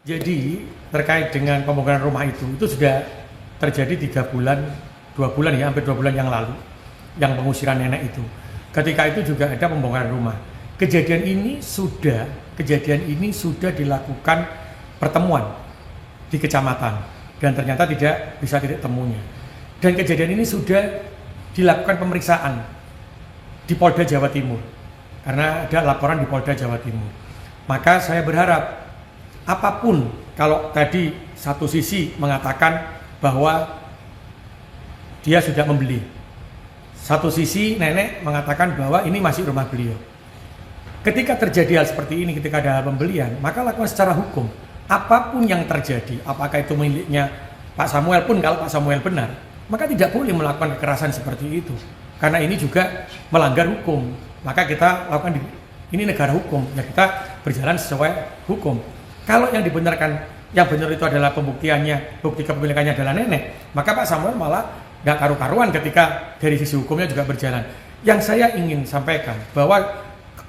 Jadi terkait dengan pembongkaran rumah itu sudah terjadi 3 bulan, 2 bulan ya, hampir 2 bulan yang lalu, yang pengusiran nenek itu. Ketika itu juga ada pembongkaran rumah. Kejadian ini sudah dilakukan pertemuan di kecamatan dan ternyata tidak bisa titik temunya. Dan kejadian ini sudah dilakukan pemeriksaan di Polda Jawa Timur karena ada laporan di Polda Jawa Timur. Maka saya berharap apapun, kalau tadi satu sisi mengatakan bahwa dia sudah membeli, satu sisi nenek mengatakan bahwa ini masih rumah beliau. Ketika terjadi hal seperti ini, ketika ada pembelian, maka lakukan secara hukum. Apapun yang terjadi, apakah itu miliknya Pak Samuel pun, kalau Pak Samuel benar, maka tidak boleh melakukan kekerasan seperti itu. Karena ini juga melanggar hukum. Maka kita lakukan, ini negara hukum, ya kita berjalan sesuai hukum. Kalau yang dibenarkan, yang benar itu adalah pembuktiannya, bukti kepemilikannya adalah nenek, maka Pak Samuel malah nggak karu-karuan ketika dari sisi hukumnya juga berjalan. Yang saya ingin sampaikan bahwa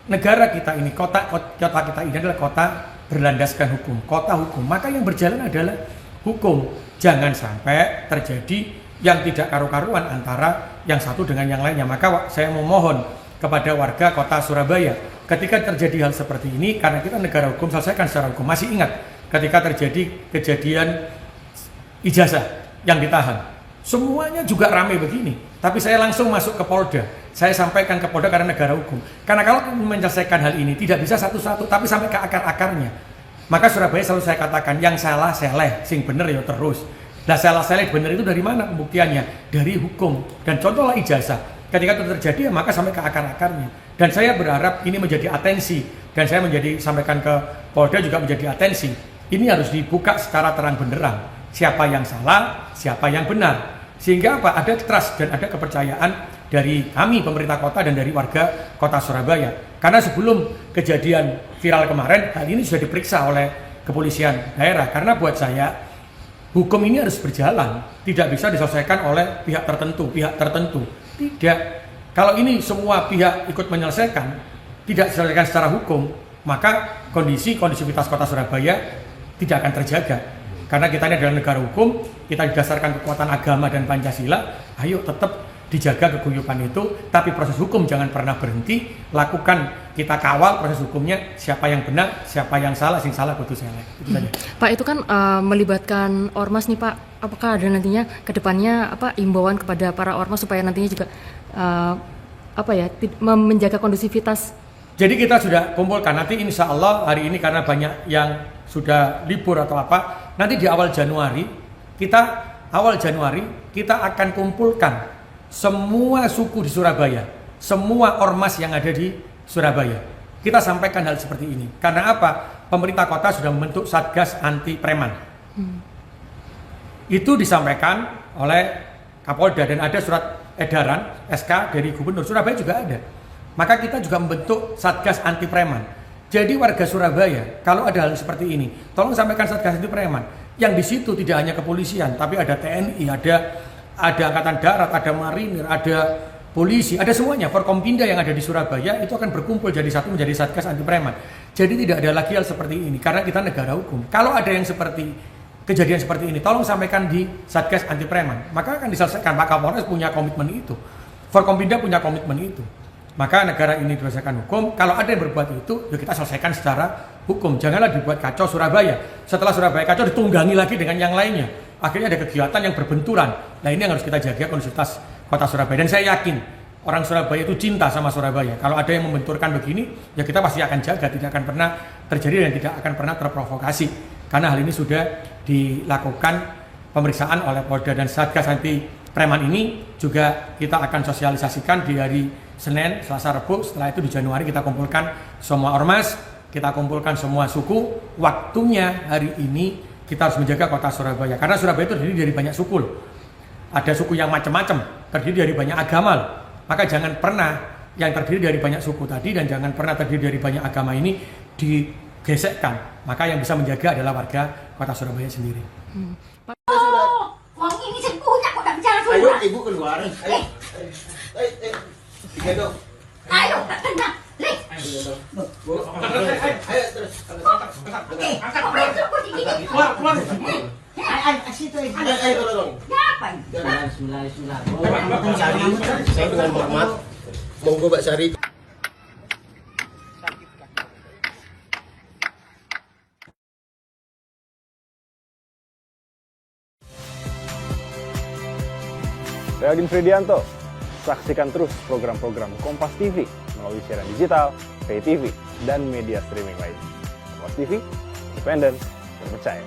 negara kita ini, kota kita ini adalah kota berlandaskan hukum, kota hukum. Maka yang berjalan adalah hukum. Jangan sampai terjadi yang tidak karu-karuan antara yang satu dengan yang lainnya. Maka saya memohon kepada warga kota Surabaya, ketika terjadi hal seperti ini, karena kita negara hukum, selesaikan secara hukum. Masih ingat ketika terjadi kejadian ijazah yang ditahan, semuanya juga ramai begini, tapi saya langsung masuk ke Polda. Saya sampaikan ke Polda karena negara hukum. Karena kalau menyelesaikan hal ini tidak bisa satu-satu, tapi sampai ke akar-akarnya. Maka Surabaya selalu saya katakan, yang salah seleh, sing bener ya terus. Nah, salah seleh bener itu dari mana pembuktiannya? Dari hukum. Dan contohlah ijazah. Ketika itu terjadi, ya maka sampai ke akar-akarnya. Dan saya berharap ini menjadi atensi. Dan saya sampaikan ke Polda juga menjadi atensi. Ini harus dibuka secara terang benderang. Siapa yang salah, siapa yang benar. Sehingga apa? Ada trust dan ada kepercayaan dari kami pemerintah kota dan dari warga kota Surabaya. Karena sebelum kejadian viral kemarin, hal ini sudah diperiksa oleh kepolisian daerah. Karena buat saya, hukum ini harus berjalan, tidak bisa diselesaikan oleh pihak tertentu. Tidak. Kalau ini semua pihak ikut menyelesaikan, tidak diselesaikan secara hukum, maka kondisivitas kota Surabaya tidak akan terjaga. Karena kita ini adalah negara hukum, kita didasarkan kekuatan agama dan Pancasila, ayo tetap dijaga keguyupan itu, tapi proses hukum jangan pernah berhenti, lakukan, kita kawal proses hukumnya, siapa yang benar, siapa yang salah, sing salah kudu seleh. Itu saja. Pak, itu kan melibatkan ormas nih Pak, apakah ada nantinya ke depannya imbauan kepada para ormas supaya nantinya juga menjaga kondusivitas? Jadi kita sudah kumpulkan, nanti insya Allah hari ini karena banyak yang sudah libur atau apa, nanti di awal Januari kita akan kumpulkan semua suku di Surabaya, semua ormas yang ada di Surabaya. Kita sampaikan hal seperti ini. Karena apa? Pemerintah kota sudah membentuk Satgas Anti Preman. Itu disampaikan oleh Kapolda dan ada surat edaran SK dari Gubernur Surabaya juga ada. Maka kita juga membentuk Satgas Anti Preman. Jadi warga Surabaya, kalau ada hal seperti ini, tolong sampaikan Satgas Anti Preman. Yang di situ tidak hanya kepolisian, tapi ada TNI, ada Angkatan Darat, ada Marinir, ada polisi, ada semuanya. Forkompinda yang ada di Surabaya itu akan berkumpul jadi satu menjadi Satgas Anti Preman. Jadi tidak ada lagi hal seperti ini karena kita negara hukum. Kalau ada yang seperti kejadian seperti ini, tolong sampaikan di Satgas Anti Preman. Maka akan diselesaikan. Pak Kapolres punya komitmen itu. Forkompinda punya komitmen itu. Maka negara ini berdasarkan hukum. Kalau ada yang berbuat itu, ya kita selesaikan secara hukum. Janganlah dibuat kacau Surabaya. Setelah Surabaya kacau, ditunggangi lagi dengan yang lainnya. Akhirnya ada kegiatan yang berbenturan. Nah, ini yang harus kita jaga kondusivitas kota Surabaya. Dan saya yakin orang Surabaya itu cinta sama Surabaya. Kalau ada yang membenturkan begini, ya kita pasti akan jaga. Tidak akan pernah terjadi dan tidak akan pernah terprovokasi. Karena hal ini sudah dilakukan pemeriksaan oleh Polda dan Satgas Anti Preman ini juga kita akan sosialisasikan di hari Senin, Selasa, Rabu. Setelah itu di Januari kita kumpulkan semua ormas, kita kumpulkan semua suku. Waktunya hari ini kita harus menjaga kota Surabaya. Karena Surabaya itu terdiri dari banyak suku loh. Ada suku yang macam-macam, terdiri dari banyak agama loh. Maka jangan pernah yang terdiri dari banyak suku tadi dan jangan pernah terdiri dari banyak agama ini digesekkan. Maka yang bisa menjaga adalah warga kota Surabaya sendiri. Wong ini sing punya kok enggak bicara dulu. Ayo ibu keluar. Ayo. Tiga dong. Ayo, tenang. Lih. Ayo terus. Oke, angkat. Keluar. Ayo tolong. Ngapain? Saya dengan hormat monggo Mbak Sari. Saya Agin Fridianto. Saksikan terus program-program Kompas TV melalui siaran digital, pay TV, dan media streaming lain. Kompas TV, independen, terpercaya.